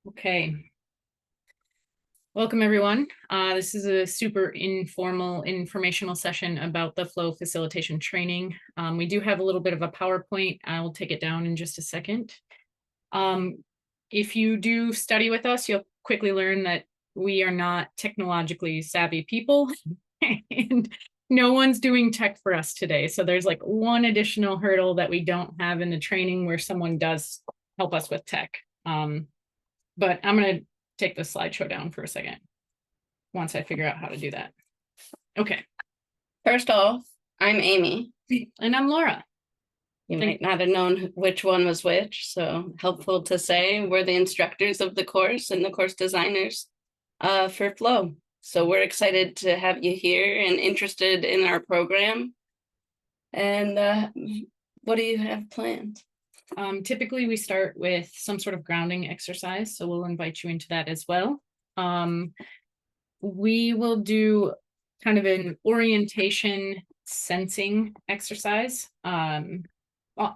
Okay. Welcome, everyone. This is a super informal informational session about the flow facilitation training. We do have a little bit of a PowerPoint. I will take it down in just a second. If you do study with us, you'll quickly learn that we are not technologically savvy people and no one's doing tech for us today. So there's like one additional hurdle that we don't have in the training where someone does help us with tech. But I'm going to take the slideshow down for a second once I figure out how to do that. Okay. First off, I'm Amy. And I'm Laura. You might not have known which one was which, so helpful to say we're the instructors of the course and the course designers for Flow. So we're excited to have you here and interested in our program. And what do you have planned? Typically, we start with some sort of grounding exercise, so we'll invite you into that as well. We will do kind of an orientation sensing exercise.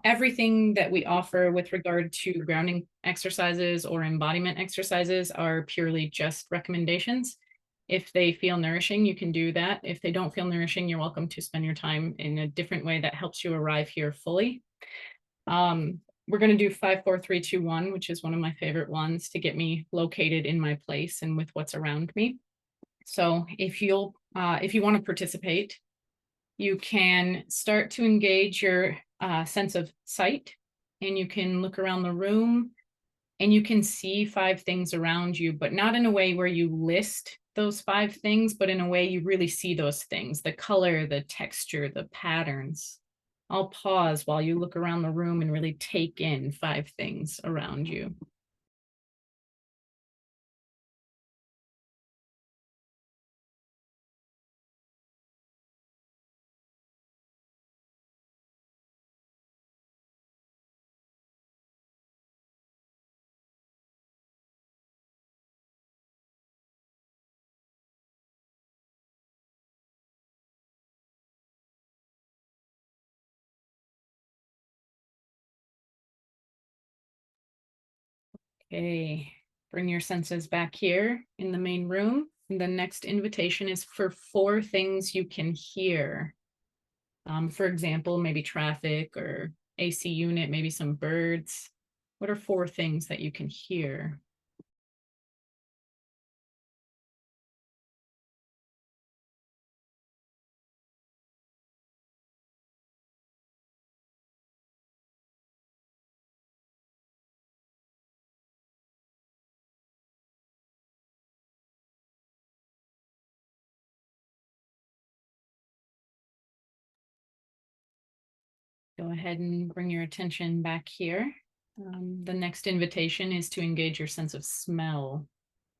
Everything that we offer with regard to grounding exercises or embodiment exercises are purely just recommendations. If they feel nourishing, you can do that. If they don't feel nourishing, you're welcome to spend your time in a different way that helps you arrive here fully. We're going to do 5, 4, 3, 2, 1, which is one of my favorite ones to get me located in my place and with what's around me. So if you want to participate, you can start to engage your sense of sight, and you can look around the room and you can see 5 things around you, but not in a way where you list those 5 things, but in a way you really see those things, the color, the texture, the patterns. I'll pause while you look around the room and really take in 5 things around you. Okay, bring your senses back here in the main room. And the next invitation is for 4 things you can hear. For example, maybe traffic or AC unit, maybe some birds. What are 4 things that you can hear? Go ahead and bring your attention back here. The next invitation is to engage your sense of smell.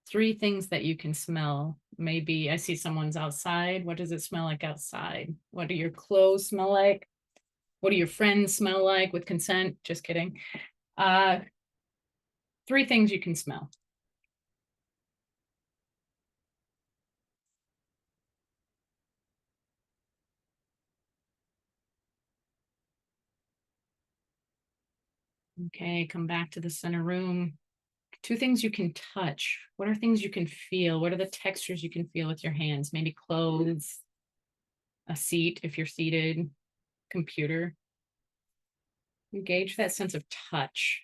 3 things that you can smell. Maybe I see someone's outside. What does it smell like outside? What do your clothes smell like? What do your friends smell like with consent? Just kidding. 3 things you can smell. Okay, come back to the center room. 2 things you can touch. What are things you can feel? What are the textures you can feel with your hands? Maybe clothes, a seat if you're seated, computer. Engage that sense of touch.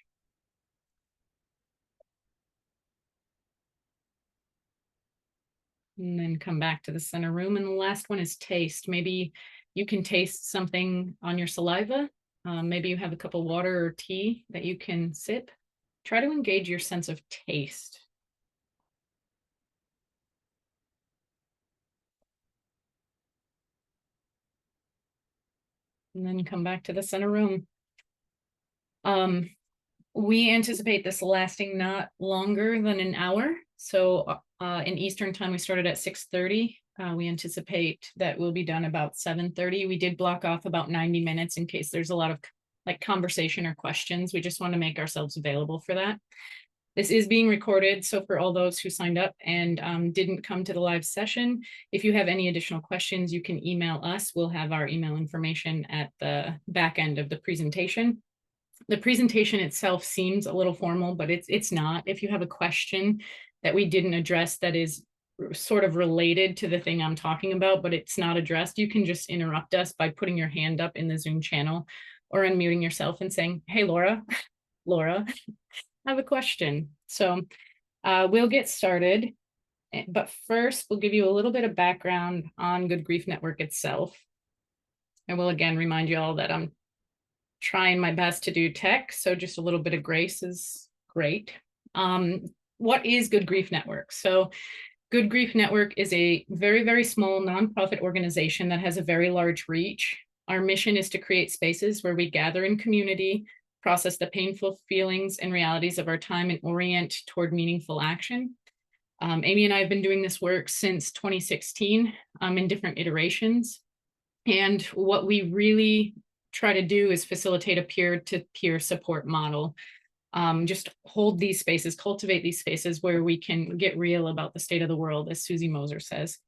And then come back to the center room. And the last one is taste. Maybe you can taste something on your saliva. Maybe you have a cup of water or tea that you can sip. Try to engage your sense of taste. And then come back to the center room. We anticipate this lasting not longer than an hour. So in Eastern time, we started at 6:30. We anticipate that we'll be done about 7:30. We did block off about 90 minutes in case there's a lot of like conversation or questions. We just want to make ourselves available for that. This is being recorded, so for all those who signed up and didn't come to the live session, if you have any additional questions, you can email us. We'll have our email information at the back end of the presentation. The presentation itself seems a little formal, but it's not. If you have a question that we didn't address that is sort of related to the thing I'm talking about, but it's not addressed, you can just interrupt us by putting your hand up in the Zoom channel or unmuting yourself and saying, "Hey, Laura, Laura, I have a question." So we'll get started. But first, we'll give you a little bit of background on Good Grief Network itself. I will again remind you all that I'm trying my best to do tech, so just a little bit of grace is great. What is Good Grief Network? So Good Grief Network is a very, very small nonprofit organization that has a very large reach. Our mission is to create spaces where we gather in community, process the painful feelings and realities of our time, and orient toward meaningful action. Amy and I have been doing this work since 2016 in different iterations. And what we really try to do is facilitate a peer-to-peer support model. Just hold these spaces, cultivate these spaces where we can get real about the state of the world, as Susie Moser says.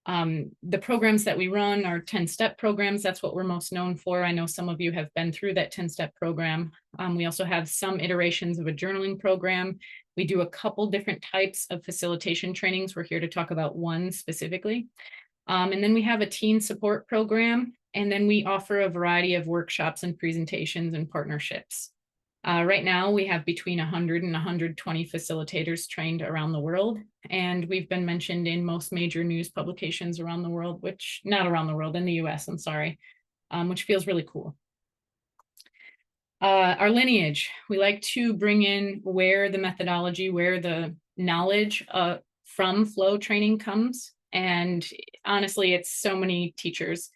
The programs that we run are 10-step programs. That's what we're most known for. I know some of you have been through that 10-step program. We also have some iterations of a journaling program. We do a couple different types of facilitation trainings. We're here to talk about one specifically. And then we have a teen support program, and then we offer a variety of workshops and presentations and partnerships. Right now, we have between 100 and 120 facilitators trained around the world, and we've been mentioned in most major news publications around the world, not around the world, in the US, I'm sorry, which feels really cool. Our lineage, we like to bring in where the methodology, where the knowledge from flow training comes. And honestly, it's so many teachers.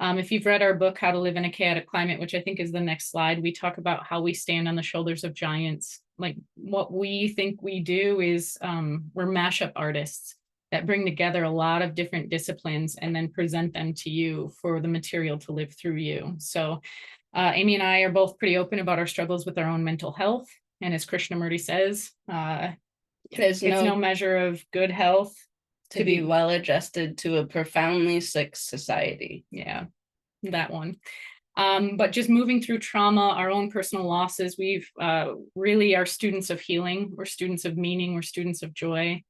If you've read our book, How to Live in a Chaotic Climate, which I think is the next slide, we talk about how we stand on the shoulders of giants. Like what we think we do is we're mashup artists that bring together a lot of different disciplines and then present them to you for the material to live through you. So Amy and I are both pretty open about our struggles with our own mental health. And as Krishnamurti says, it's no measure of good health to be well adjusted to a profoundly sick society. Yeah, that one. But just moving through trauma, our own personal losses, we've really are students of healing. We're students of meaning. We're students of joy.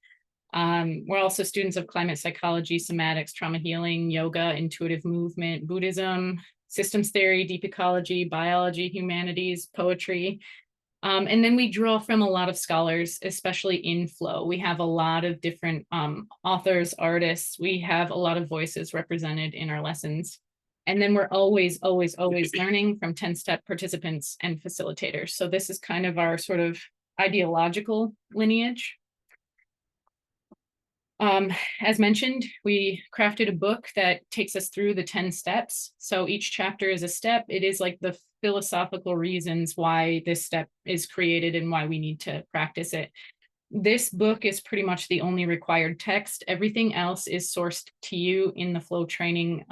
We're also students of climate psychology, somatics, trauma healing, yoga, intuitive movement, Buddhism, systems theory, deep ecology, biology, humanities, poetry. And then we draw from a lot of scholars, especially in flow. We have a lot of different authors, artists. We have a lot of voices represented in our lessons. And then we're always, always, always learning from 10-step participants and facilitators. So this is kind of our sort of ideological lineage. As mentioned, we crafted a book that takes us through the 10 steps. So each chapter is a step. It is like the philosophical reasons why this step is created and why we need to practice it. This book is pretty much the only required text. Everything else is sourced to you in the flow training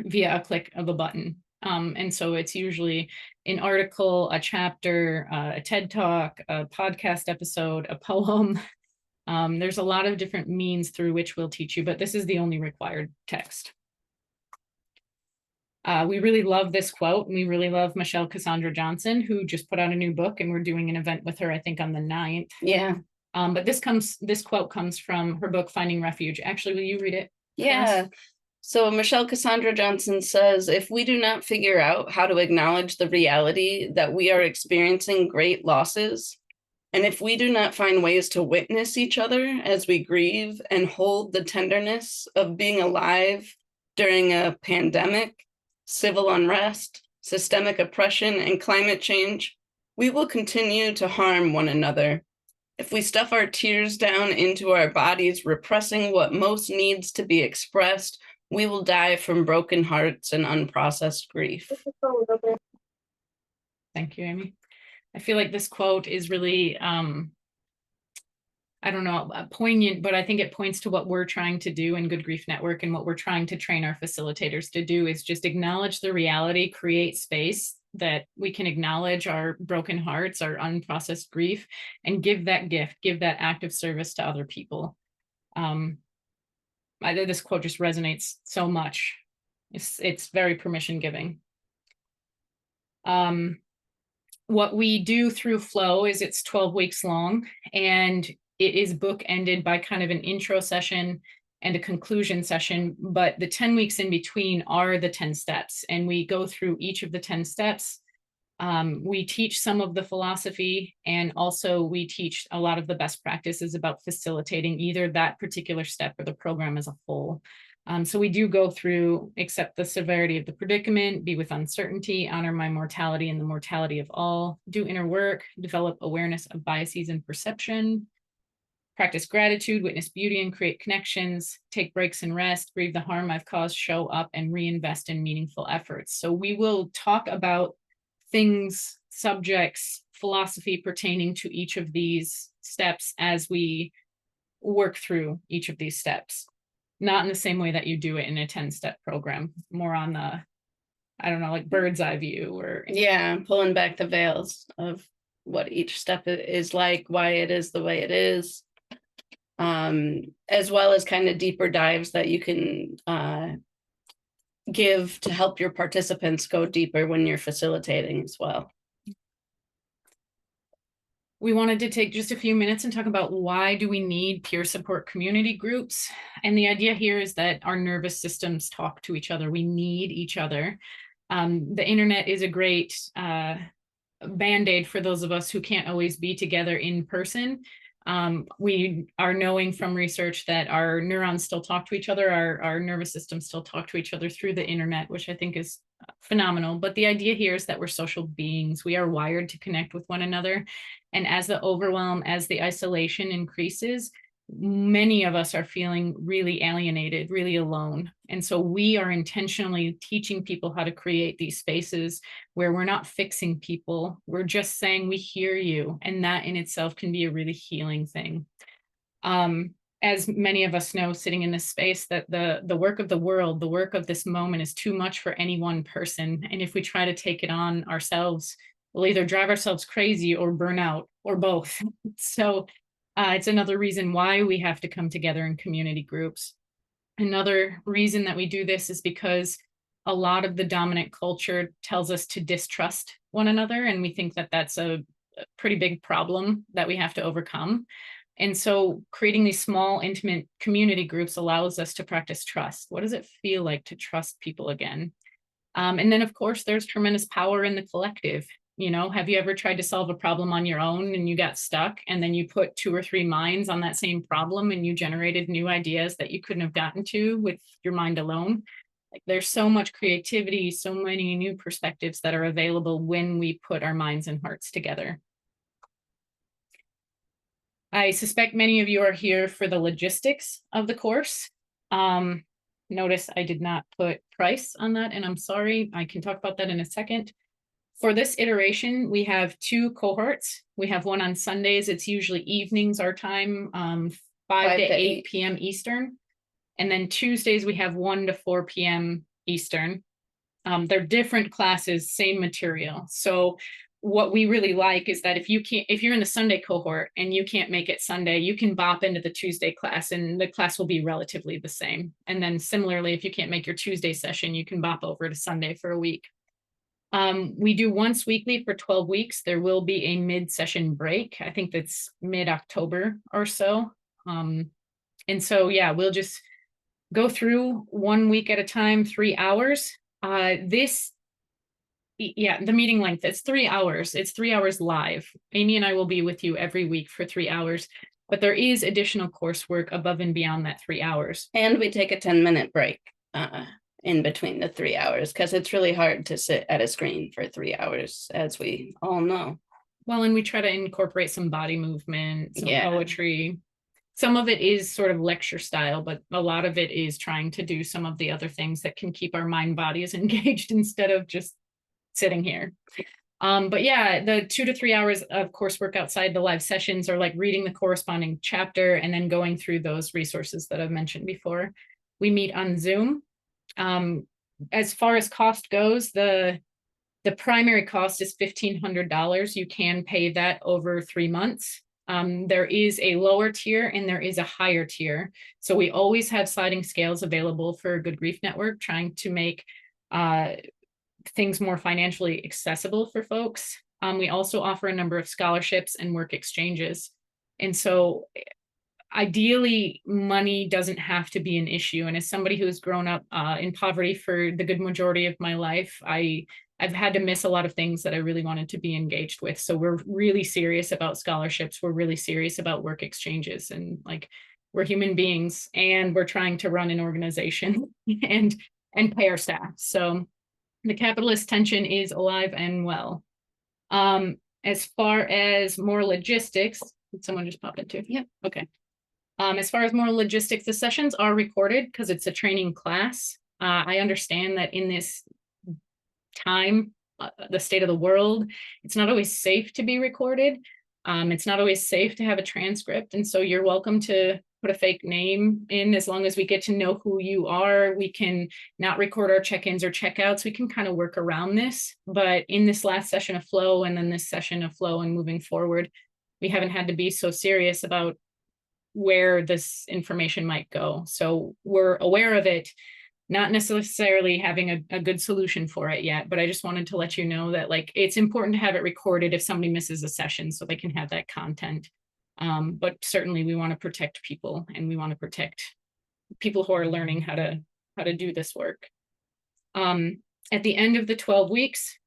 via a click of a button. And so it's usually an article, a chapter, a TED Talk, a podcast episode, a poem. There's a lot of different means through which we'll teach you, but this is the only required text. We really love this quote, and we really love Michelle Cassandra Johnson, who just put out a new book, and we're doing an event with her, I think, on the 9th. Yeah. But this quote comes from her book, Finding Refuge. Actually, will you read it? Yeah. So Michelle Cassandra Johnson says, if we do not figure out how to acknowledge the reality that we are experiencing great losses, and if we do not find ways to witness each other as we grieve and hold the tenderness of being alive during a pandemic, civil unrest, systemic oppression, and climate change, we will continue to harm one another. If we stuff our tears down into our bodies, repressing what most needs to be expressed, we will die from broken hearts and unprocessed grief. Thank you, Amy. I feel like this quote is really, I don't know, poignant, but I think it points to what we're trying to do in Good Grief Network, and what we're trying to train our facilitators to do is just acknowledge the reality, create space that we can acknowledge our broken hearts, our unprocessed grief, and give that gift, give that act of service to other people. This quote just resonates so much. It's very permission giving. what we do through Flow is it's 12 weeks long, and it is bookended by kind of an intro session and a conclusion session, but the 10 weeks in between are the 10 steps, and we go through each of the 10 steps. We teach some of the philosophy, and also we teach a lot of the best practices about facilitating either that particular step or the program as a whole. So we do go through: accept the severity of the predicament, be with uncertainty, honor my mortality and the mortality of all, do inner work, develop awareness of biases and perception, practice gratitude, witness beauty and create connections, take breaks and rest, grieve the harm I've caused, show up, and reinvest in meaningful efforts. So we will talk about things, subjects, philosophy pertaining to each of these steps as we work through each of these steps. Not in the same way that you do it in a 10-step program, more on the, I don't know, like bird's eye view or. Yeah, pulling back the veils of what each step is like, why it is the way it is, as well as kind of deeper dives that you can give to help your participants go deeper when you're facilitating as well. We wanted to take just a few minutes and talk about why do we need peer support community groups. And the idea here is that our nervous systems talk to each other. We need each other. The internet is a great Band-Aid for those of us who can't always be together in person. We are knowing from research that our neurons still talk to each other, our nervous systems still talk to each other through the internet, which I think is phenomenal. But the idea here is that we're social beings. We are wired to connect with one another. And as the overwhelm, as the isolation increases, many of us are feeling really alienated, really alone. And so we are intentionally teaching people how to create these spaces where we're not fixing people. We're just saying we hear you. And that in itself can be a really healing thing. As many of us know, sitting in this space, that the work of the world, the work of this moment is too much for any one person. And if we try to take it on ourselves, we'll either drive ourselves crazy or burn out, or both. So it's another reason why we have to come together in community groups. Another reason that we do this is because a lot of the dominant culture tells us to distrust one another, and we think that that's a pretty big problem that we have to overcome. And so creating these small, intimate community groups allows us to practice trust. What does it feel like to trust people again? And then, of course, there's tremendous power in the collective. You know, have you ever tried to solve a problem on your own and you got stuck, and then you put 2 or 3 minds on that same problem and you generated new ideas that you couldn't have gotten to with your mind alone? Like, there's so much creativity, so many new perspectives that are available when we put our minds and hearts together. I suspect many of you are here for the logistics of the course. Notice I did not put price on that, and I'm sorry. I can talk about that in a second. For this iteration, we have 2 cohorts. We have one on Sundays. It's usually evenings, our time, 5 to 8 p.m. Eastern. And then Tuesdays, we have 1 to 4 p.m. Eastern. They're different classes, same material. So what we really like is that if you're in the Sunday cohort and you can't make it Sunday, you can bop into the Tuesday class and the class will be relatively the same. And then similarly, if you can't make your Tuesday session, you can bop over to Sunday for a week. We do once weekly for 12 weeks. There will be a mid-session break. I think that's mid-October or so. And so, yeah, we'll just go through 1 week at a time, 3 hours. The meeting length, it's 3 hours. It's 3 hours live. Amy and I will be with you every week for 3 hours, but there is additional coursework above and beyond that 3 hours. And we take a 10-minute break in between the 3 hours, because it's really hard to sit at a screen for 3 hours, as we all know. Well, and we try to incorporate some body movement, some poetry. Some of it is sort of lecture style, but a lot of it is trying to do some of the other things that can keep our mind bodies engaged instead of just sitting here. But yeah, the 2 to 3 hours of coursework outside the live sessions are like reading the corresponding chapter and then going through those resources that I've mentioned before. We meet on Zoom. As far as cost goes, the primary cost is $1,500. You can pay that over 3 months. There is a lower tier and there is a higher tier. So we always have sliding scales available for Good Grief Network, trying to make things more financially accessible for folks. We also offer a number of scholarships and work exchanges. And so ideally, money doesn't have to be an issue. And as somebody who has grown up in poverty for the good majority of my life, I've had to miss a lot of things that I really wanted to be engaged with. So we're really serious about scholarships. We're really serious about work exchanges, and like, we're human beings and we're trying to run an organization and pay our staff. So the capitalist tension is alive and well. As far as more logistics, did someone just pop into? Yep. Okay. As far as more logistics, the sessions are recorded because it's a training class. I understand that in this time, the state of the world, it's not always safe to be recorded. It's not always safe to have a transcript. And so you're welcome to put a fake name in as long as we get to know who you are. We can not record our check-ins or checkouts. We can kind of work around this. But in this last session of flow and then this session of flow and moving forward, we haven't had to be so serious about where this information might go. So we're aware of it, not necessarily having a good solution for it yet, but I just wanted to let you know that, like, it's important to have it recorded if somebody misses a session so they can have that content. But certainly we want to protect people, and we want to protect people who are learning how to do this work. At the end of the 12 weeks,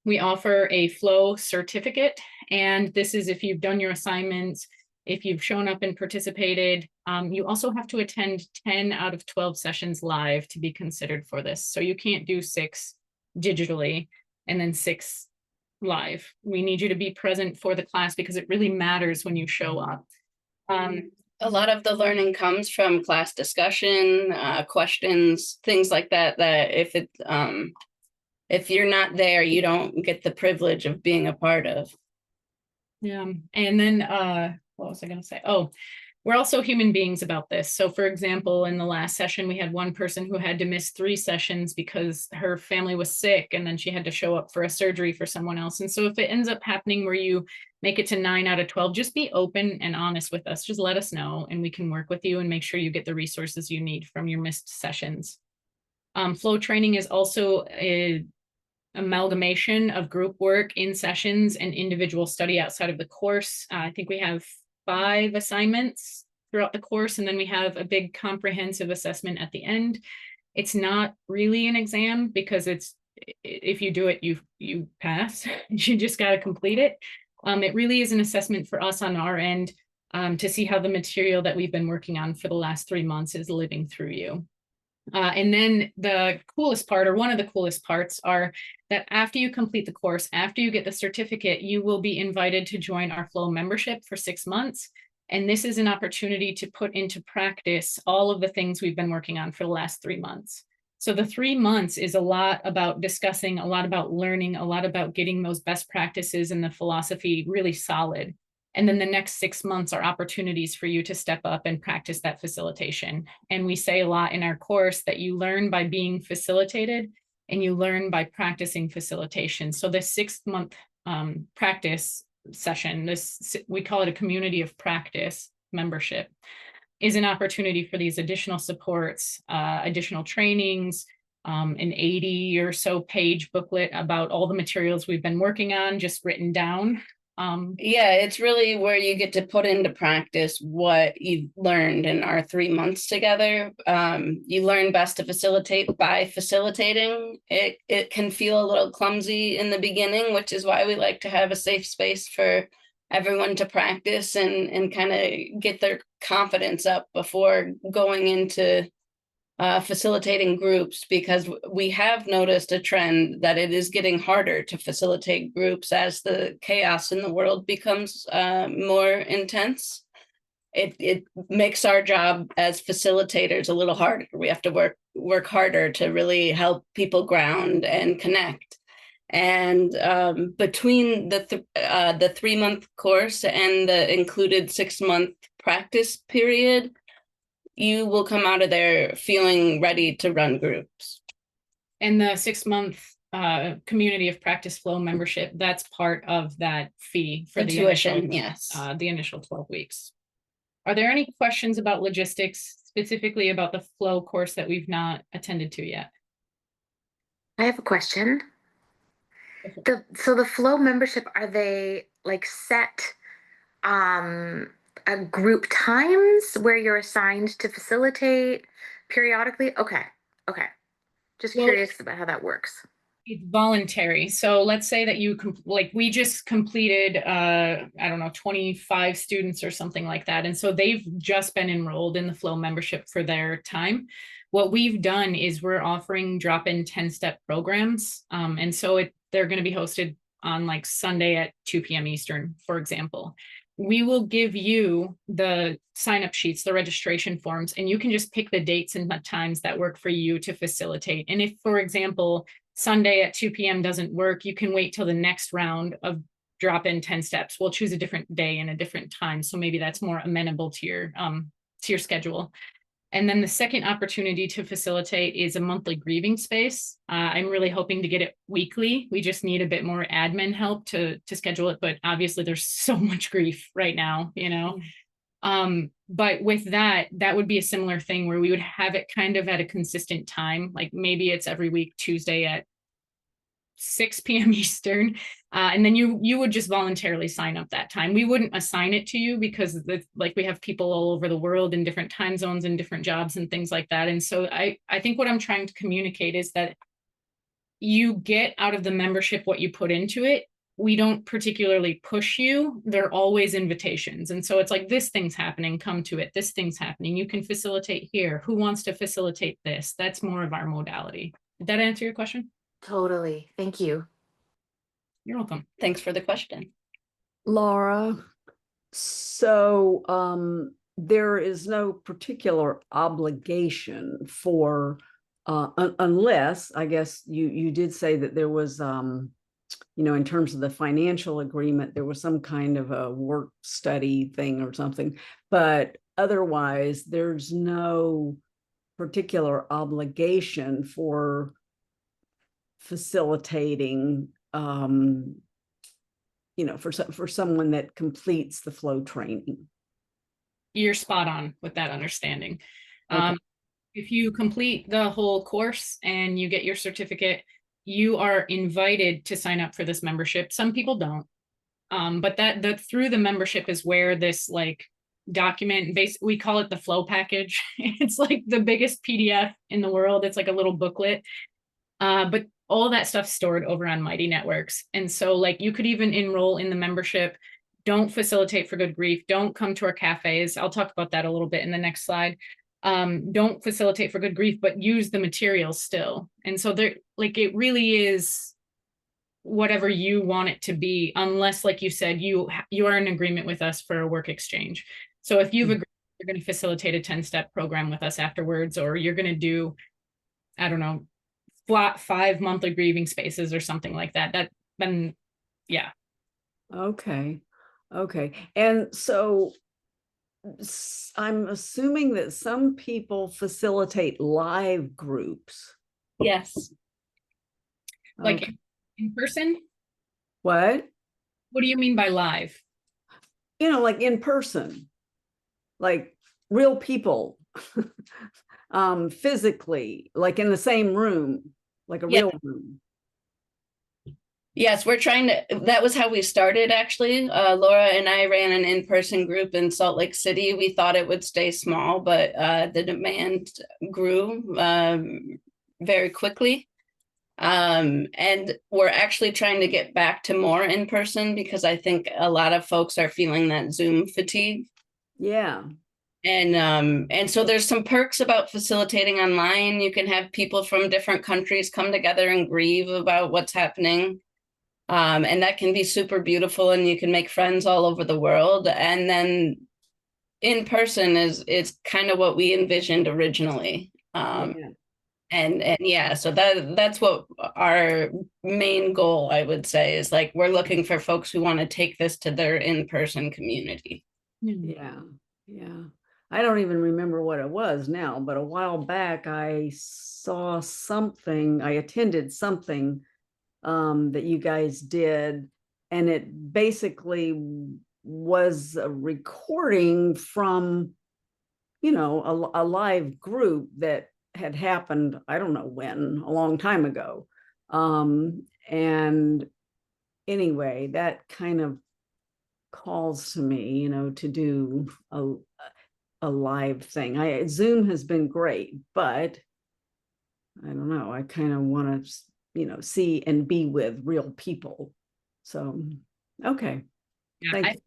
we offer a flow certificate, and this is if you've done your assignments, if you've shown up and participated. You also have to attend 10 out of 12 sessions live to be considered for this. So you can't do 6 digitally and then 6 live. We need you to be present for the class because it really matters when you show up. A lot of the learning comes from class discussion, questions, things like that, that if you're not there, you don't get the privilege of being a part of. Yeah. And then what was I going to say? Oh, we're also human beings about this. So for example, in the last session, we had one person who had to miss 3 sessions because her family was sick, and then she had to show up for a surgery for someone else. And so if it ends up happening where you make it to 9 out of 12, just be open and honest with us. Just let us know, and we can work with you and make sure you get the resources you need from your missed sessions. Flow training is also a amalgamation of group work in sessions and individual study outside of the course. I think we have 5 assignments throughout the course, and then we have a big comprehensive assessment at the end. It's not really an exam because it's, if you do it, you pass. You just got to complete it. It really is an assessment for us on our end, to see how the material that we've been working on for the last 3 months is living through you. And then the coolest part, or one of the coolest parts, are that after you complete the course, after you get the certificate, you will be invited to join our Flow membership for 6 months. And this is an opportunity to put into practice all of the things we've been working on for the last 3 months. So the 3 months is a lot about discussing, a lot about learning, a lot about getting those best practices and the philosophy really solid. And then the next 6 months are opportunities for you to step up and practice that facilitation. And we say a lot in our course that you learn by being facilitated and you learn by practicing facilitation. So the 6-month practice session, we call it a community of practice membership, is an opportunity for these additional supports, additional trainings, an 80 or so page booklet about all the materials we've been working on, just written down. Yeah, it's really where you get to put into practice what you've learned in our 3 months together. You learn best to facilitate by facilitating. It can feel a little clumsy in the beginning, which is why we like to have a safe space for everyone to practice and kind of get their confidence up before going into facilitating groups, because we have noticed a trend that it is getting harder to facilitate groups as the chaos in the world becomes more intense. It makes our job as facilitators a little harder. We have to work harder to really help people ground and connect. And between the 3-month course and the included 6-month practice period, you will come out of there feeling ready to run groups. And the 6-month community of practice flow membership, that's part of that fee for the tuition, initial, yes. The initial 12 weeks. Are there any questions about logistics, specifically about the flow course that we've not attended to yet? I have a question. So the flow membership, are they like set group times where you're assigned to facilitate periodically? Okay. Okay. Just Well, curious about how that works. it's voluntary. So let's say that like we just completed I don't know 25 students or something like that. And so they've just been enrolled in the Flow membership for their time. What we've done is we're offering drop-in 10-step programs. And so they're going to be hosted on like Sunday at 2 p.m. Eastern, for example. We will give you the sign-up sheets, the registration forms, and you can just pick the dates and the times that work for you to facilitate. And if, for example, Sunday at 2 p.m. doesn't work, you can wait till the next round of drop in 10 steps. We'll choose a different day and a different time. So maybe that's more amenable to your schedule. And then the second opportunity to facilitate is a monthly grieving space. I'm really hoping to get it weekly. We just need a bit more admin help to schedule it. But obviously there's so much grief right now, you know. But with that, that would be a similar thing where we would have it kind of at a consistent time. Like maybe it's every week, Tuesday at 6 p.m. Eastern. And then you would just voluntarily sign up that time. We wouldn't assign it to you because like we have people all over the world in different time zones and different jobs and things like that. And so I think what I'm trying to communicate is that you get out of the membership what you put into it. We don't particularly push you. They're always invitations. And so it's like, this thing's happening, come to it. This thing's happening. You can facilitate here. Who wants to facilitate this? That's more of our modality. Did that answer your question? Totally. Thank you. You're welcome. Thanks for the question. Laura, so there is no particular obligation for unless, I guess you did say that there was in terms of the financial agreement, there was some kind of a work study thing or something, but otherwise there's no particular obligation for facilitating for someone that completes the flow training. You're spot on with that understanding. Okay. If you complete the whole course and you get your certificate, you are invited to sign up for this membership. Some people don't. But that through the membership is where this like document we call it the flow package. It's like the biggest PDF in the world. It's like a little booklet. But all that stuff's stored over on Mighty Networks. And so like you could even enroll in the membership. Don't facilitate for good grief. Don't come to our cafes. I'll talk about that a little bit in the next slide. Don't facilitate for good grief, but use the materials still. And so there, like, it really is whatever you want it to be, unless, like you said, you are in agreement with us for a work exchange. So if you've agreed you're going to facilitate a 10-step program with us afterwards, or you're going to do, I don't know, flat 5 monthly grieving spaces or something like that, then yeah. Okay. And so I'm assuming that some people facilitate live groups. Yes. Like Okay. in person? What? What do you mean by live? Like in person, like real people, physically, like in the same room, like a real room. Yes, we're trying to, that was how we started actually. Laura and I ran an in-person group in Salt Lake City. We thought it would stay small, but the demand grew very quickly. And we're actually trying to get back to more in person because I think a lot of folks are feeling that Zoom fatigue. Yeah. And so there's some perks about facilitating online. You can have people from different countries come together and grieve about what's happening. And that can be super beautiful, and you can make friends all over the world. And then in person is kind of what we envisioned originally. Yeah. And yeah, so that's what our main goal, I would say, is like we're looking for folks who want to take this to their in-person community. Yeah. I don't even remember what it was now, but a while back I saw something, I attended something that you guys did, and it basically was a recording from a live group that had happened, I don't know when, a long time ago, And anyway, that kind of calls to me, to do a live thing. Zoom has been great, but I don't know. I kind of want to, see and be with real people. So, okay. Yeah, Thank I you.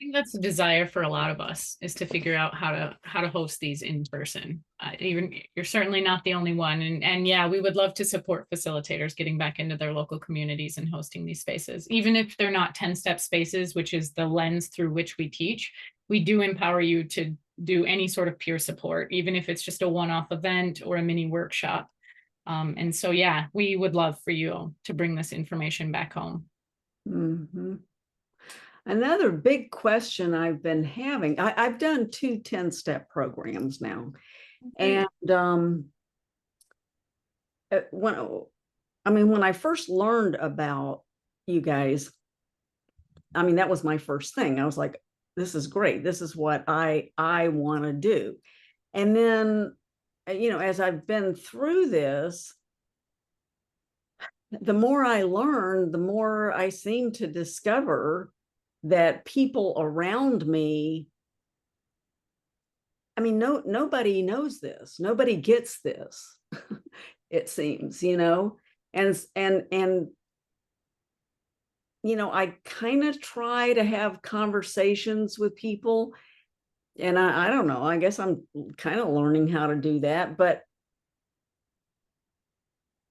think that's a desire for a lot of us, is to figure out how to host these in person. Even you're certainly not the only one, and yeah, we would love to support facilitators getting back into their local communities and hosting these spaces, even if they're not 10-step spaces, which is the lens through which we teach. We do empower you to do any sort of peer support, even if it's just a one-off event or a mini workshop. And so, yeah, we would love for you to bring this information back home. Mhm. Another big question I've been having, I've done 2 10-step programs now. And when I first learned about you guys, that was my first thing. I was like, this is great. This is what I want to do. And then, as I've been through this, the more I learn, the more I seem to discover that people around me, nobody knows this. Nobody gets this, it seems, and I kind of try to have conversations with people, and I don't know, I guess I'm kind of learning how to do that. But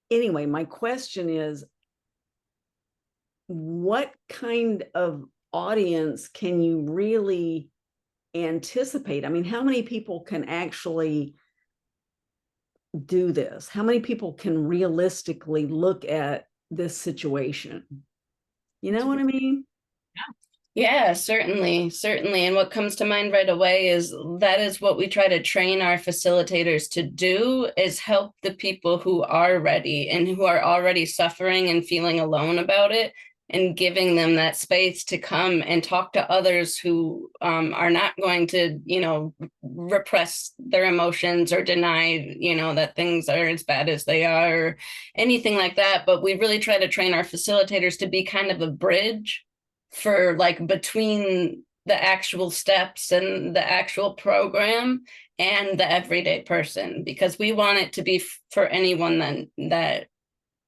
anyway, my question is, what kind of audience can you really anticipate? How many people can actually do this? How many people can realistically look at this situation? You know what I mean? Yeah, certainly, certainly. And what comes to mind right away is that is what we try to train our facilitators to do, is help the people who are ready and who are already suffering and feeling alone about it, and giving them that space to come and talk to others who are not going to, repress their emotions or deny, that things are as bad as they are, or anything like that. But we really try to train our facilitators to be kind of a bridge for, like, between the actual steps and the actual program and the everyday person, because we want it to be for anyone that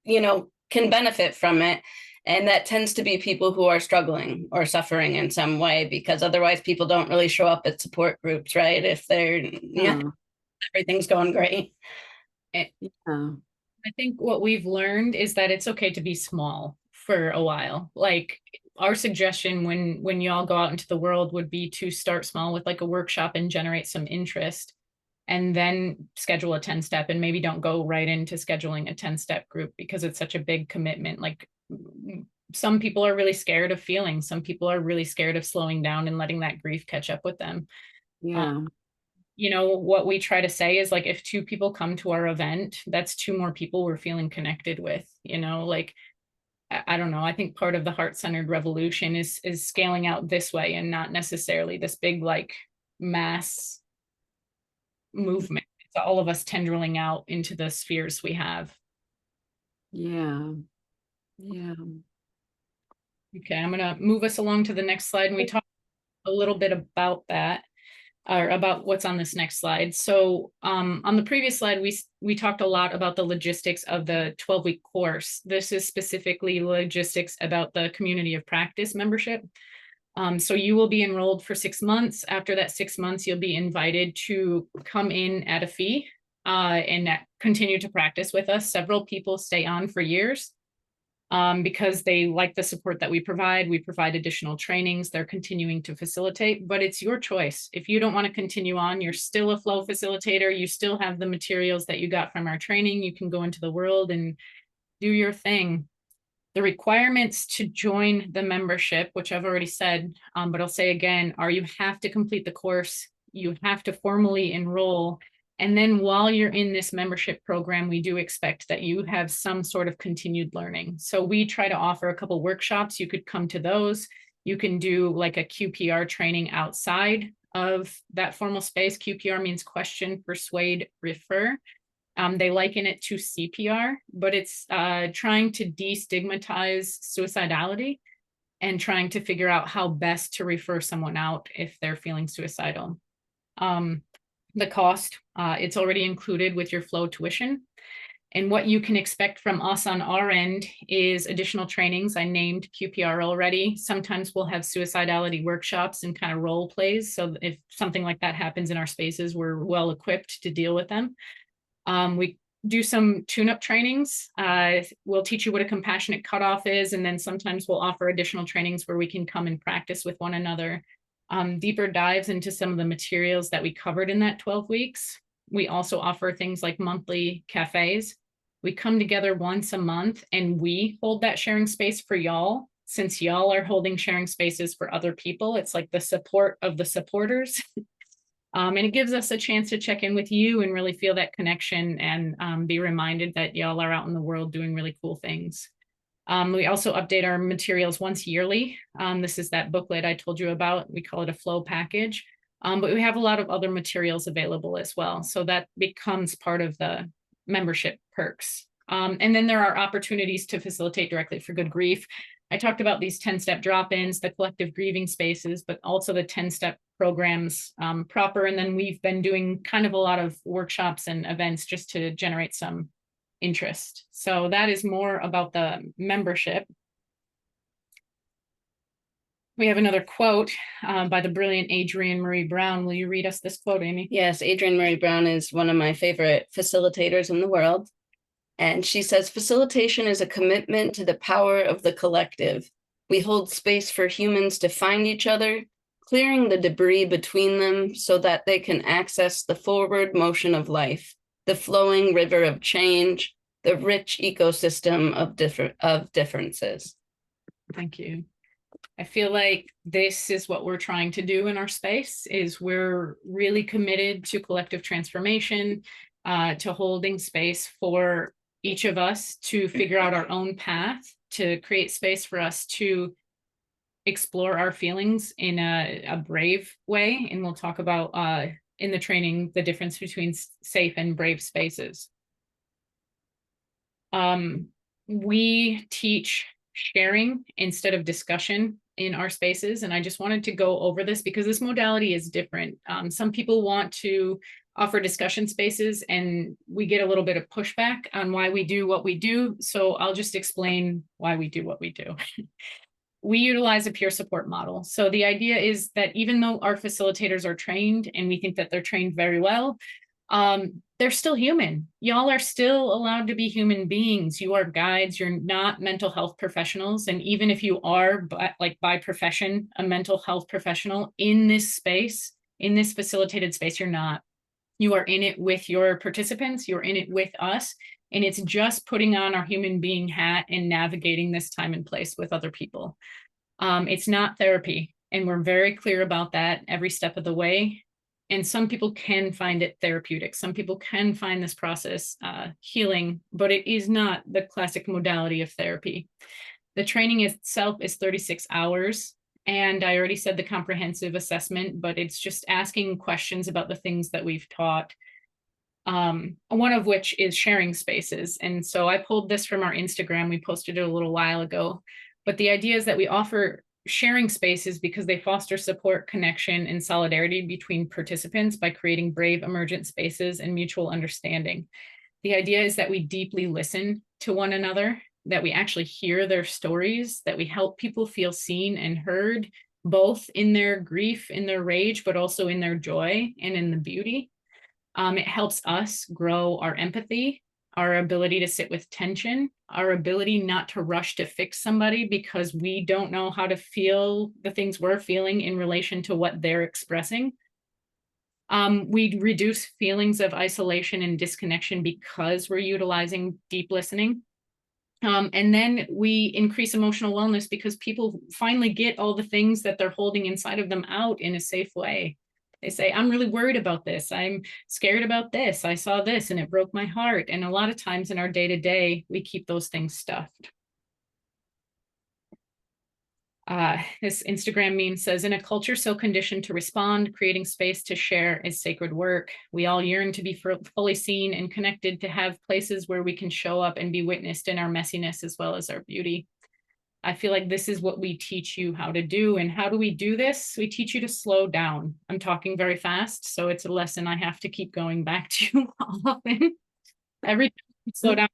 can benefit from it. And that tends to be people who are struggling or suffering in some way, because otherwise people don't really show up at support groups, right? If they're everything's going great. I think what we've learned is that it's okay to be small for a while. Like, our suggestion when y'all go out into the world would be to start small with like a workshop and generate some interest, and then schedule a 10-step, and maybe don't go right into scheduling a 10-step group because it's such a big commitment. Like, some people are really scared of feeling, some people are really scared of slowing down and letting that grief catch up with them. Yeah. What we try to say is, like, if 2 people come to our event, that's 2 more people we're feeling connected with. Like, I don't know. I think part of the heart-centered revolution is scaling out this way, and not necessarily this big, like, mass movement. It's all of us tendriling out into the spheres we have. Yeah. Yeah. Okay, I'm gonna move us along to the next slide, and we talk a little bit about that, or about what's on this next slide. So on the previous slide, we talked a lot about the logistics of the 12-week course. This is specifically logistics about the community of practice membership. So you will be enrolled for 6 months. After that 6 months, you'll be invited to come in at a fee and continue to practice with us. Several people stay on for years because they like the support that we provide. We provide additional trainings. They're continuing to facilitate, but it's your choice. If you don't want to continue on, you're still a flow facilitator. You still have the materials that you got from our training. You can go into the world and do your thing. The requirements to join the membership, which I've already said, but I'll say again, are you have to complete the course, you have to formally enroll, and then while you're in this membership program, we do expect that you have some sort of continued learning. So we try to offer a couple workshops. You could come to those. You can do like a QPR training outside of that formal space. QPR means question, persuade, refer. They liken it to CPR, but it's trying to destigmatize suicidality and trying to figure out how best to refer someone out if they're feeling suicidal. The cost, it's already included with your flow tuition. And what you can expect from us on our end is additional trainings. I named QPR already. Sometimes we'll have suicidality workshops and kind of role plays. So if something like that happens in our spaces, we're well equipped to deal with them. We do some tune-up trainings. We'll teach you what a compassionate cutoff is, and then sometimes we'll offer additional trainings where we can come and practice with one another. Deeper dives into some of the materials that we covered in that 12 weeks. We also offer things like monthly cafes. We come together once a month and we hold that sharing space for y'all. Since y'all are holding sharing spaces for other people, it's like the support of the supporters. And it gives us a chance to check in with you and really feel that connection and be reminded that y'all are out in the world doing really cool things. We also update our materials once yearly. This is that booklet I told you about. We call it a flow package. But we have a lot of other materials available as well. So that becomes part of the membership perks. And then there are opportunities to facilitate directly for Good Grief. I talked about these 10-step drop-ins, the collective grieving spaces, but also the 10-step programs proper. And then we've been doing kind of a lot of workshops and events just to generate some interest. So that is more about the membership. We have another quote by the brilliant Adrienne Marie Brown. Will you read us this quote, Amy? Yes, Adrienne Marie Brown is one of my favorite facilitators in the world. And she says, facilitation is a commitment to the power of the collective. We hold space for humans to find each other, clearing the debris between them so that they can access the forward motion of life, the flowing river of change, the rich ecosystem of differences. Thank you. I feel like this is what we're trying to do in our space, is we're really committed to collective transformation, to holding space for each of us to figure out our own path, to create space for us to explore our feelings in a brave way. And we'll talk about in the training, the difference between safe and brave spaces. We teach sharing instead of discussion in our spaces. And I just wanted to go over this because this modality is different. Some people want to offer discussion spaces and we get a little bit of pushback on why we do what we do. So I'll just explain why we do what we do. We utilize a peer support model. So the idea is that even though our facilitators are trained and we think that they're trained very well, they're still human. Y'all are still allowed to be human beings. You are guides. You're not mental health professionals. And even if you are by profession, a mental health professional in this space, in this facilitated space, you're not. You are in it with your participants. You're in it with us. And it's just putting on our human being hat and navigating this time and place with other people. It's not therapy. And we're very clear about that every step of the way. And some people can find it therapeutic. Some people can find this process healing, but it is not the classic modality of therapy. The training itself is 36 hours. And I already said the comprehensive assessment, but it's just asking questions about the things that we've taught. One of which is sharing spaces. And so I pulled this from our Instagram. We posted it a little while ago. But the idea is that we offer sharing spaces because they foster support, connection, and solidarity between participants by creating brave emergent spaces and mutual understanding. The idea is that we deeply listen to one another, that we actually hear their stories, that we help people feel seen and heard, both in their grief, in their rage, but also in their joy and in the beauty. It helps us grow our empathy, our ability to sit with tension, our ability not to rush to fix somebody because we don't know how to feel the things we're feeling in relation to what they're expressing. We reduce feelings of isolation and disconnection because we're utilizing deep listening. And then we increase emotional wellness because people finally get all the things that they're holding inside of them out in a safe way. They say, I'm really worried about this. I'm scared about this. I saw this and it broke my heart. And a lot of times in our day-to-day, we keep those things stuffed. This Instagram meme says, in a culture so conditioned to respond, creating space to share is sacred work. We all yearn to be fully seen and connected, to have places where we can show up and be witnessed in our messiness as well as our beauty. I feel like this is what we teach you how to do. And how do we do this? We teach you to slow down. I'm talking very fast, so it's a lesson I have to keep going back to often. Every time you slow down,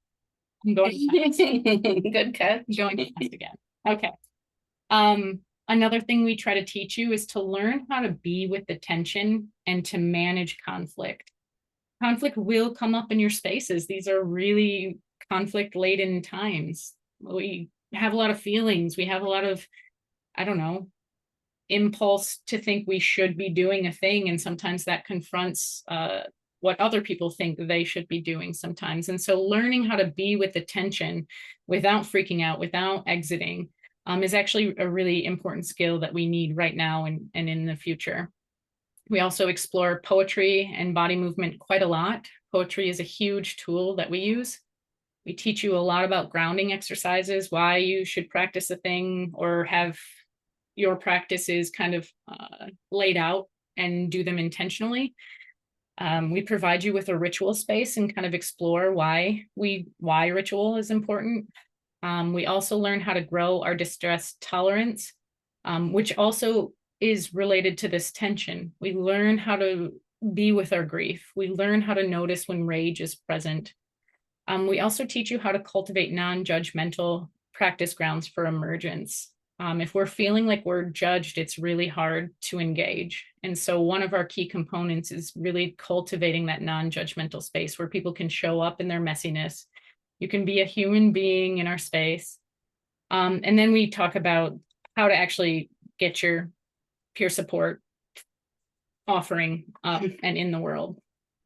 I'm going fast. Good catch. I'm going fast again. Okay. Another thing we try to teach you is to learn how to be with the tension and to manage conflict. Conflict will come up in your spaces. These are really conflict-laden times. We have a lot of feelings. We have a lot of, I don't know, impulse to think we should be doing a thing. And sometimes that confronts what other people think they should be doing sometimes. And so learning how to be with the tension without freaking out, without exiting, is actually a really important skill that we need right now and in the future. We also explore poetry and body movement quite a lot. Poetry is a huge tool that we use. We teach you a lot about grounding exercises, why you should practice a thing or have your practices kind of laid out and do them intentionally. We provide you with a ritual space and kind of explore why ritual is important. We also learn how to grow our distress tolerance, which also is related to this tension. We learn how to be with our grief. We learn how to notice when rage is present. We also teach you how to cultivate non-judgmental practice grounds for emergence. If we're feeling like we're judged, it's really hard to engage. And so one of our key components is really cultivating that non-judgmental space where people can show up in their messiness. You can be a human being in our space. And then we talk about how to actually get your peer support offering up and in the world,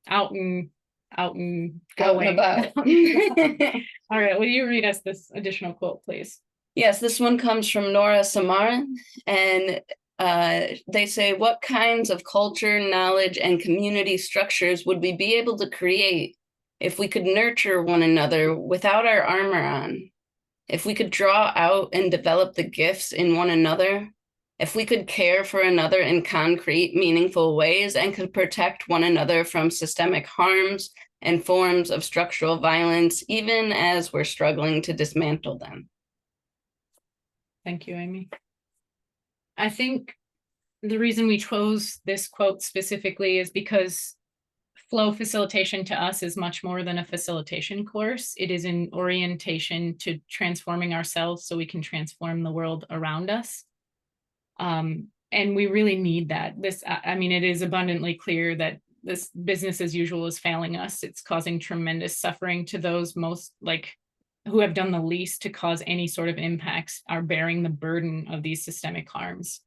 out and going. About. All right, will you read us this additional quote, please? Yes, this one comes from Nora Samara, and they say, what kinds of culture, knowledge, and community structures would we be able to create if we could nurture one another without our armor on? If we could draw out and develop the gifts in one another? If we could care for another in concrete, meaningful ways and could protect one another from systemic harms and forms of structural violence, even as we're struggling to dismantle them? Thank you, Amy. I think the reason we chose this quote specifically is because flow facilitation to us is much more than a facilitation course. It is an orientation to transforming ourselves so we can transform the world around us. And we really need that. I mean, it is abundantly clear that this business as usual is failing us. It's causing tremendous suffering to those most who have done the least to cause any sort of impacts, are bearing the burden of these systemic harms.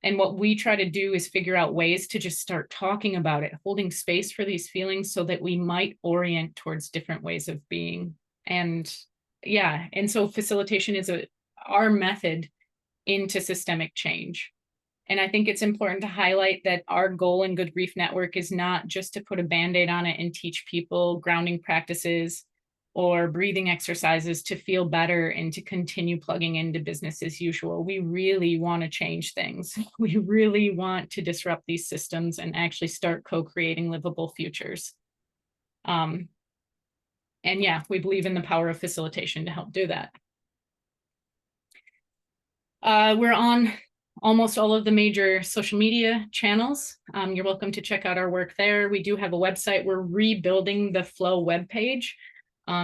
And what we try to do is figure out ways to just start talking about it, holding space for these feelings so that we might orient towards different ways of being. And yeah, and so facilitation is our method into systemic change. And I think it's important to highlight that our goal in Good Grief Network is not just to put a Band-Aid on it and teach people grounding practices or breathing exercises to feel better and to continue plugging into business as usual. We really want to change things. We really want to disrupt these systems and actually start co-creating livable futures. And yeah, we believe in the power of facilitation to help do that. We're on almost all of the major social media channels. You're welcome to check out our work there. We do have a website. We're rebuilding the Flow webpage.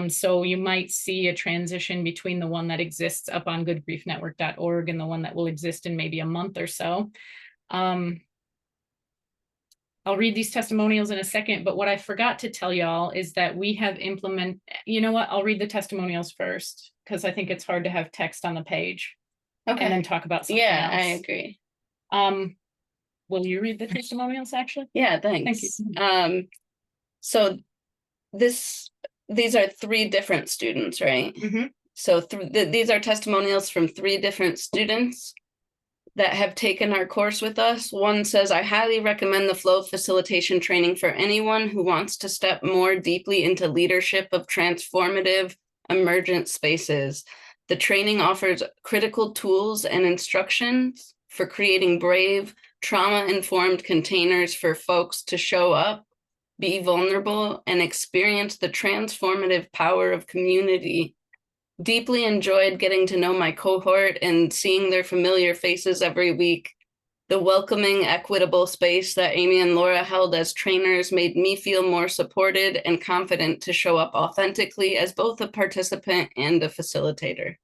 So you might see a transition between the one that exists up on goodgriefnetwork.org and the one that will exist in maybe a month or so. I'll read these testimonials in a second, but what I forgot to tell y'all is that we have you know what, I'll read the testimonials first, because I think it's hard to have text on the page. Okay. And then talk about something Yeah, else. I agree. Will you read the testimonials actually? Yeah, thanks. Thank you. So these are 3 different students, right? Mm-hmm. So these are testimonials from 3 different students that have taken our course with us. One says, I highly recommend the flow facilitation training for anyone who wants to step more deeply into leadership of transformative emergent spaces. The training offers critical tools and instructions for creating brave, trauma-informed containers for folks to show up, be vulnerable, and experience the transformative power of community. Deeply enjoyed getting to know my cohort and seeing their familiar faces every week. The welcoming, equitable space that Amy and Laura held as trainers made me feel more supported and confident to show up authentically as both a participant and a facilitator.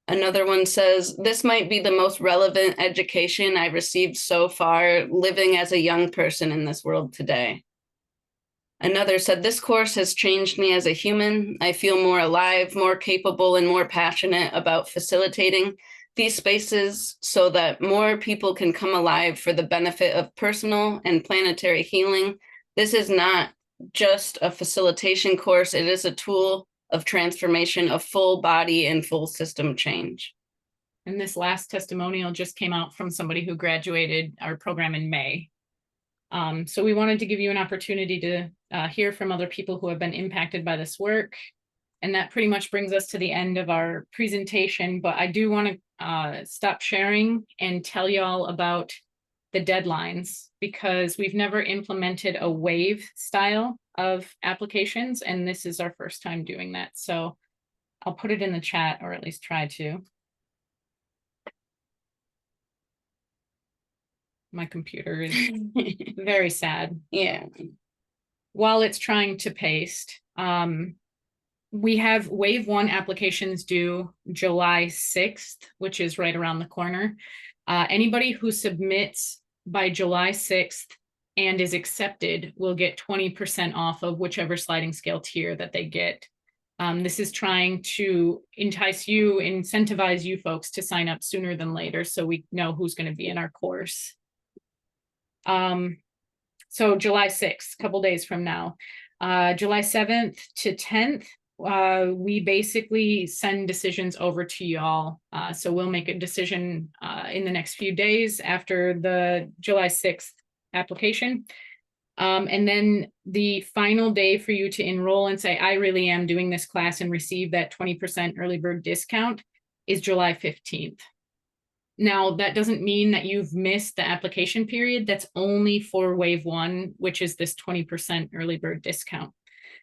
Another one says, this might be the most relevant education I received so far living as a young person in this world today. Another said, this course has changed me as a human. I feel more alive, more capable, and more passionate about facilitating these spaces so that more people can come alive for the benefit of personal and planetary healing. This is not just a facilitation course. It is a tool of transformation of full body and full system change. And this last testimonial just came out from somebody who graduated our program in May. So we wanted to give you an opportunity to hear from other people who have been impacted by this work. And that pretty much brings us to the end of our presentation, but I do want to stop sharing and tell y'all about the deadlines, because we've never implemented a wave style of applications, and this is our first time doing that. So I'll put it in the chat, or at least try to. My computer is very sad. Yeah. While it's trying to paste, we have wave 1 applications due July 6th, which is right around the corner. Anybody who submits by July 6th and is accepted will get 20% off of whichever sliding scale tier that they get. This is trying to entice you, incentivize you folks to sign up sooner than later so we know who's going to be in our course. So July 6th, a couple days from now. July 7th to 10th, we basically send decisions over to y'all. So we'll make a decision in the next few days after the July 6th application. And then the final day for you to enroll and say, I really am doing this class and receive that 20% early bird discount is July 15th. Now, that doesn't mean that you've missed the application period. That's only for wave 1, which is this 20% early bird discount.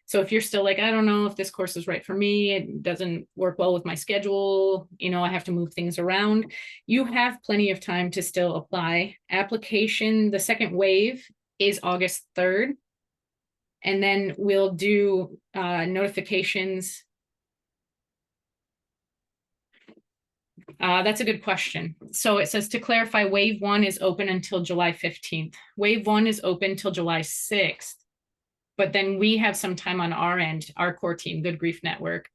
So if you're still like, I don't know if this course is right for me, it doesn't work well with my schedule, you know, I have to move things around, you have plenty of time to still apply. Application, the second wave is August 3rd. And then we'll do notifications. That's a good question. So it says, to clarify, wave 1 is open until July 15th. Wave 1 is open till July 6th. But then we have some time on our end, our core team, Good Grief Network,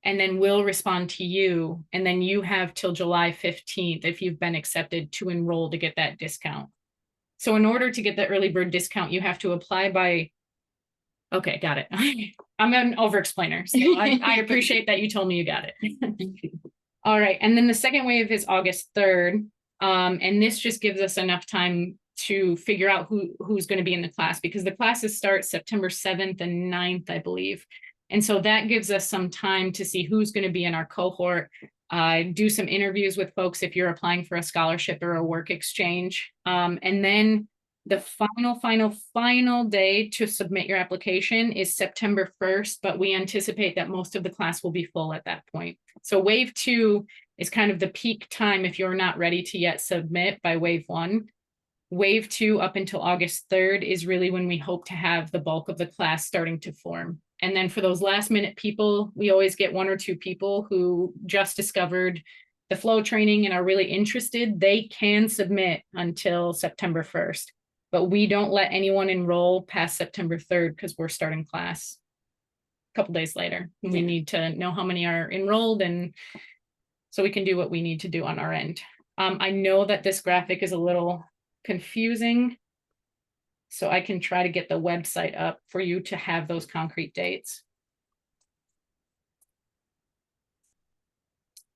and then we'll respond to you. And then you have till July 15th, if you've been accepted, to enroll to get that discount. So in order to get the early bird discount, you have to apply by, okay, got it. I'm an over-explainer, so I appreciate that you told me you got it. All right, and then the second wave is August 3rd. And this just gives us enough time to figure out who's going to be in the class, because the classes start September 7th and 9th, I believe. And so that gives us some time to see who's going to be in our cohort, do some interviews with folks if you're applying for a scholarship or a work exchange. And then the final day to submit your application is September 1st, but we anticipate that most of the class will be full at that point. So wave 2 is kind of the peak time if you're not ready to yet submit by wave 1. Wave 2 up until August 3rd is really when we hope to have the bulk of the class starting to form. And then for those last minute people, we always get 1 or 2 people who just discovered the flow training and are really interested. They can submit until September 1st, but we don't let anyone enroll past September 3rd because we're starting class a couple days later. We need to know how many are enrolled, and so we can do what we need to do on our end. I know that this graphic is a little confusing, so I can try to get the website up for you to have those concrete dates.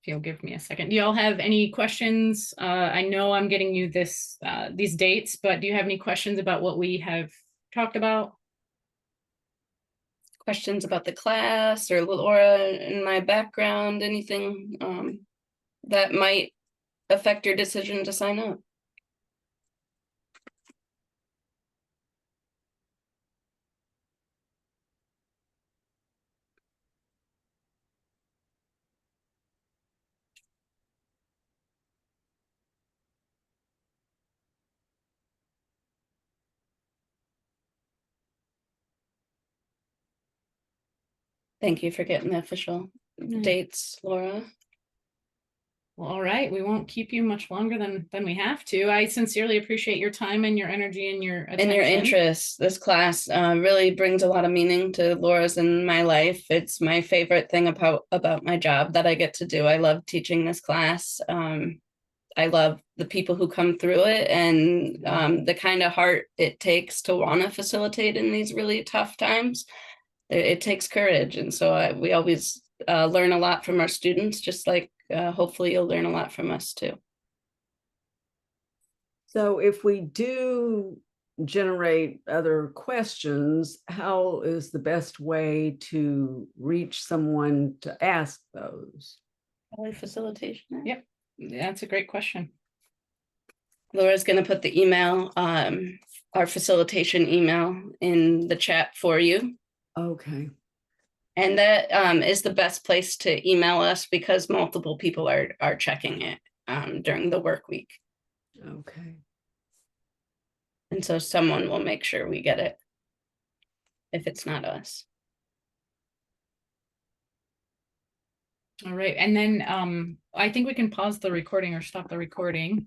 If you'll give me a second. Do y'all have any questions? I know I'm getting you these dates, but do you have any questions about what we have talked about? questions about the class or Laura and my background, anything that might affect your decision to sign up. Thank you for getting the official dates, Laura. Well, all right, we won't keep you much longer than we have to. I sincerely appreciate your time and your energy and your attention. And your interest. This class really brings a lot of meaning to Laura's and my life. It's my favorite thing about my job that I get to do. I love teaching this class. I love the people who come through it and the kind of heart it takes to want to facilitate in these really tough times. It takes courage. And so we always learn a lot from our students, just like hopefully you'll learn a lot from us too. So if we do generate other questions, how is the best way to reach someone to ask those? Probably facilitation. Yep, that's a great question. Laura's going to put the email, our facilitation email in the chat for you. Okay. And that is the best place to email us because multiple people are checking it during the work week. Okay. And so someone will make sure we get it if it's not us. All right, and then I think we can pause the recording or stop the recording.